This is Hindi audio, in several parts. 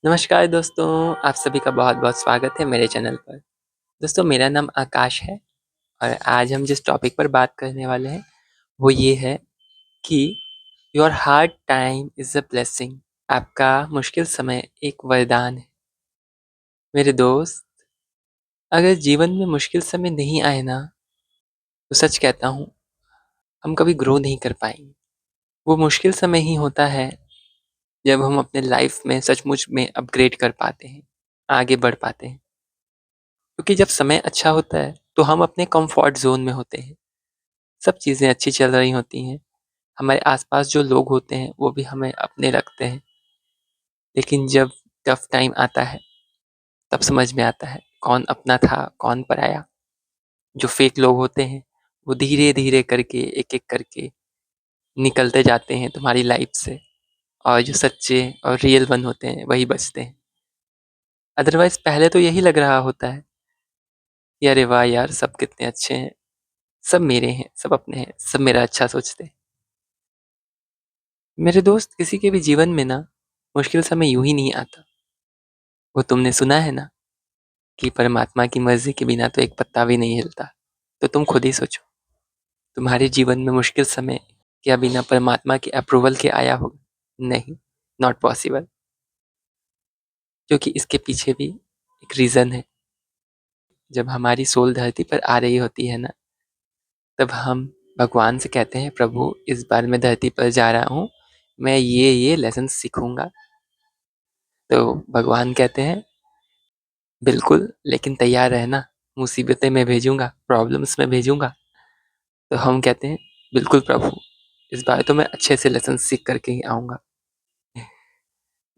नमस्कार दोस्तों, आप सभी का बहुत-बहुत स्वागत है मेरे चैनल पर। दोस्तों मेरा नाम आकाश है और आज हम जिस टॉपिक पर बात करने वाले हैं, वो ये है कि your hard time is a blessing. आपका मुश्किल समय एक वरदान है। मेरे दोस्त, अगर जीवन में मुश्किल समय नहीं आए ना, तो सच कहता हूँ, हम कभी ग्रो नहीं कर पाएँगे। वो मुश्किल समय ही होता है, जब हम अपने लाइफ में सचमुच में अपग्रेड कर पाते हैं, आगे बढ़ पाते हैं। क्योंकि जब समय अच्छा होता है, तो हम अपने कंफर्ट ज़ोन में होते हैं। सब चीज़ें अच्छी चल रही होती हैं। हमारे आस-पास जो लोग होते हैं, वो भी हमें अपने लगते हैं। लेकिन जब टफ टाइम आता है, तब समझ में आता है, कौन अपना था, कौन पराया। जो फेक लोग होते हैं, वो धीरे-धीरे करके, एक-एक करके निकलते जाते हैं तुम्हारी लाइफ से और जो सच्चे और रियल वन होते हैं, वही बचते हैं। अदरवाइज़ पहले तो यही लग रहा होता है कि अरे वाह यार! सब कितने अच्छे हैं, सब मेरे हैं, सब अपने हैं, सब मेरा अच्छा सोचते हैं। मेरे दोस्त, किसी के भी जीवन में ना मुश्किल समय यूं ही नहीं आता। वो तुमने सुना है ना कि परमात्मा की मर्जी के बिना तो एक पत्ता भी नहीं हिलता। तो तुम खुद ही सोचो, तुम्हारे जीवन में मुश्किल समय क्या बिना परमात्मा के अप्रूवल के आया होगा? नहीं, नॉट पॉसिबल। क्योंकि इसके पीछे भी एक रीज़न है। जब हमारी सोल धरती पर आ रही होती है ना, तब हम भगवान से कहते हैं, प्रभु इस बार मैं धरती पर जा रहा हूँ, मैं ये लेसन सीखूंगा। तो भगवान कहते हैं, बिल्कुल, लेकिन तैयार रहना, मुसीबतें मैं भेजूँगा, प्रॉब्लम्स मैं भेजूँगा। तो हम कहते हैं, बिल्कुल प्रभु, इस बार तो मैं अच्छे से लेसन सीख कर के ही आऊँगा।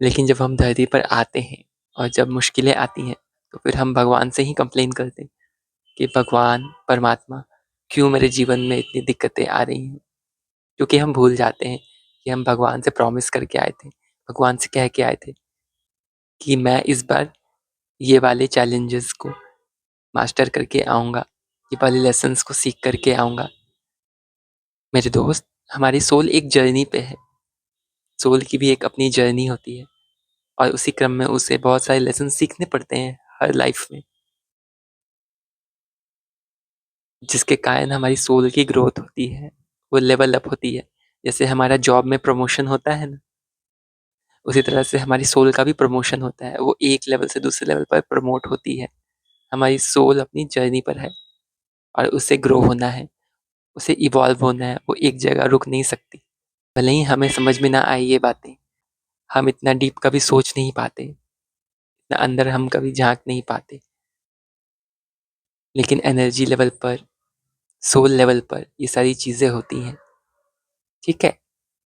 लेकिन जब हम धरती पर आते हैं और जब मुश्किलें आती हैं, तो फिर हम भगवान से ही कंप्लेन करते हैं कि भगवान, परमात्मा, क्यों मेरे जीवन में इतनी दिक्कतें आ रही हैं? क्योंकि हम भूल जाते हैं कि हम भगवान से प्रॉमिस करके आए थे, भगवान से कह के आए थे कि मैं इस बार ये वाले चैलेंजेस को मास्टर करके आऊँगा, ये वाले लेसन्स को सीख कर के आऊँगा। मेरे दोस्त, हमारी सोल एक जर्नी पे है। सोल की भी एक अपनी जर्नी होती है और उसी क्रम में उसे बहुत सारे लेसन सीखने पड़ते हैं हर लाइफ में, जिसके कारण हमारी सोल की ग्रोथ होती है, वो लेवल अप होती है। जैसे हमारा जॉब में प्रमोशन होता है ना, उसी तरह से हमारी सोल का भी प्रमोशन होता है। वो एक लेवल से दूसरे लेवल पर प्रमोट होती है। हमारी सोल अपनी जर्नी पर है और उसे ग्रो होना है, उसे इवॉल्व होना है, वो एक जगह रुक नहीं सकती। भले ही हमें समझ में ना आए ये बातें, हम इतना डीप कभी सोच नहीं पाते, इतना अंदर हम कभी झाँक नहीं पाते, लेकिन एनर्जी लेवल पर, सोल लेवल पर ये सारी चीज़ें होती हैं, ठीक है?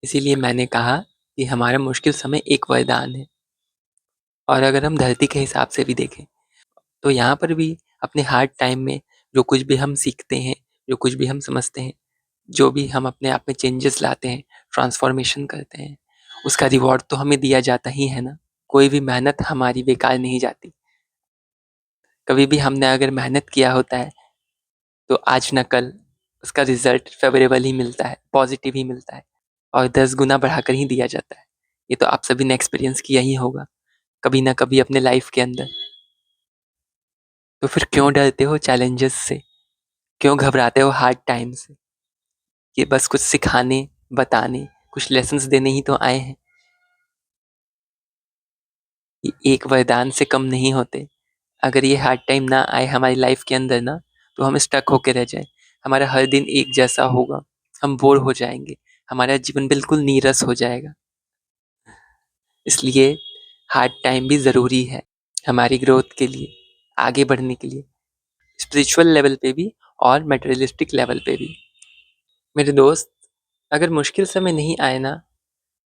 इसीलिए मैंने कहा कि हमारा मुश्किल समय एक वरदान है। और अगर हम धरती के हिसाब से भी देखें, तो यहाँ पर भी अपने हार्ड टाइम में जो कुछ भी हम सीखते हैं, जो कुछ भी हम समझते हैं, जो भी हम अपने आप में चेंजेस लाते हैं, ट्रांसफॉर्मेशन करते हैं, उसका रिवॉर्ड तो हमें दिया जाता ही है ना। कोई भी मेहनत हमारी बेकार नहीं जाती। कभी भी हमने अगर मेहनत किया होता है, तो आज ना कल उसका रिज़ल्ट फ़ेवरेबल ही मिलता है, पॉज़िटिव ही मिलता है और 10 गुना बढ़ाकर ही दिया जाता है। ये तो आप सभी ने एक्सपीरियंस किया ही होगा, कभी ना कभी अपने लाइफ़ के अंदर। तो फिर क्यों डरते हो चैलेंजेस से? क्यों घबराते हो हार्ड टाइम से? ये बस कुछ सिखाने, बताने, कुछ लेसन्स देने ही तो आए हैं। ये एक वरदान से कम नहीं होते। अगर ये हार्ड टाइम ना आए हमारी लाइफ के अंदर ना, तो हम स्टक होके रह जाएँ। हमारा हर दिन एक जैसा होगा, हम बोर हो जाएँगे, हमारा जीवन बिल्कुल नीरस हो जाएगा। इसलिए हार्ड टाइम भी ज़रूरी है, हमारी ग्रोथ के लिए, आगे बढ़ने के लिए, स्पिरिचुअल लेवल पे भी और मटेरियलिस्टिक लेवल पे भी। मेरे दोस्त, अगर मुश्किल समय नहीं आए ना,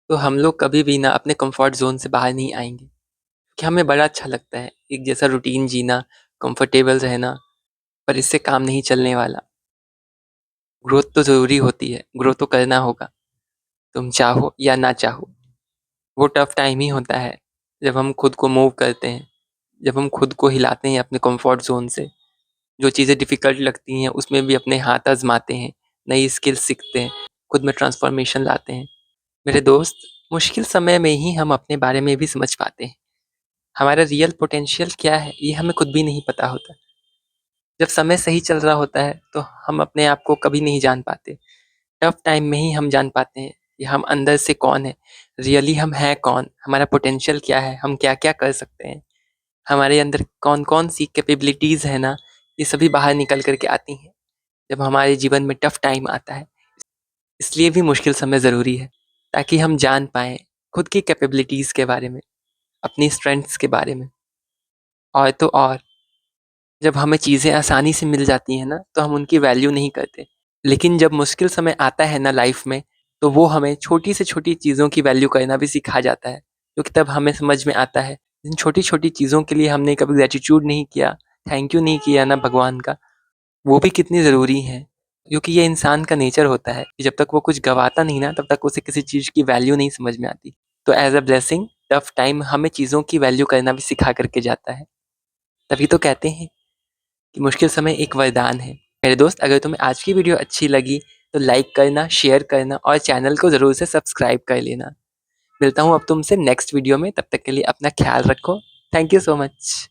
तो हम लोग कभी भी ना अपने कंफर्ट ज़ोन से बाहर नहीं आएँगे। कि हमें बड़ा अच्छा लगता है, एक जैसा रूटीन जीना, कंफर्टेबल रहना, पर इससे काम नहीं चलने वाला। ग्रोथ तो ज़रूरी होती है, ग्रो तो करना होगा, तुम चाहो या ना चाहो। वो टफ टाइम ही होता है, जब हम खुद को मूव करते हैं, जब हम खुद को हिलाते हैं अपने कंफर्ट ज़ोन से। जो चीज़ें डिफ़िकल्ट लगती हैं, उसमें भी अपने हाथ आज़माते हैं, नई स्किल्स सीखते हैं, खुद में ट्रांसफॉर्मेशन लाते हैं। मेरे दोस्त, मुश्किल समय में ही हम अपने बारे में भी समझ पाते हैं। हमारा रियल पोटेंशियल क्या है ये हमें खुद भी नहीं पता होता। जब समय सही चल रहा होता है तो हम अपने आप को कभी नहीं जान पाते। टफ टाइम में ही हम जान पाते हैं कि हम अंदर से कौन है, रियली हम हैं कौन, हमारा पोटेंशियल क्या है, हम क्या-क्या कर सकते हैं, हमारे अंदर कौन-कौन सी कैपेबिलिटीज़ है ना, ये सभी बाहर निकल कर के आती हैं, जब हमारे जीवन में टफ टाइम आता है। इसलिए भी मुश्किल समय ज़रूरी है, ताकि हम जान पाएँ खुद की कैपेबिलिटीज़ के बारे में, अपनी स्ट्रेंथ्स के बारे में। और तो और जब हमें चीज़ें आसानी से मिल जाती हैं ना, तो हम उनकी वैल्यू नहीं करते। लेकिन जब मुश्किल समय आता है ना लाइफ में, तो वो हमें छोटी से छोटी चीज़ों की वैल्यू करना भी सिखा जाता है। क्योंकि तब हमें समझ में आता है, इन छोटी-छोटी चीज़ों के लिए हमने कभी ग्रैटिट्यूड नहीं किया, थैंक यू नहीं किया ना भगवान का, वो भी कितनी ज़रूरी हैं। क्योंकि ये इंसान का नेचर होता है कि जब तक वो कुछ गँवाता नहीं ना, तब तक उसे किसी चीज़ की वैल्यू नहीं समझ में आती। तो as a blessing, tough time हमें चीज़ों की वैल्यू करना भी सिखा कर के जाता है। तभी तो कहते हैं कि मुश्किल समय एक वरदान है। मेरे दोस्त, अगर तुम्हें आज की वीडियो अच्छी लगी तो लाइक करना, शेयर करना और चैनल को ज़रूर से सब्सक्राइब कर लेना। मिलता हूँ अब तुमसे नेक्स्ट वीडियो में, तब तक के लिए अपना ख्याल रखो। Thank you so much.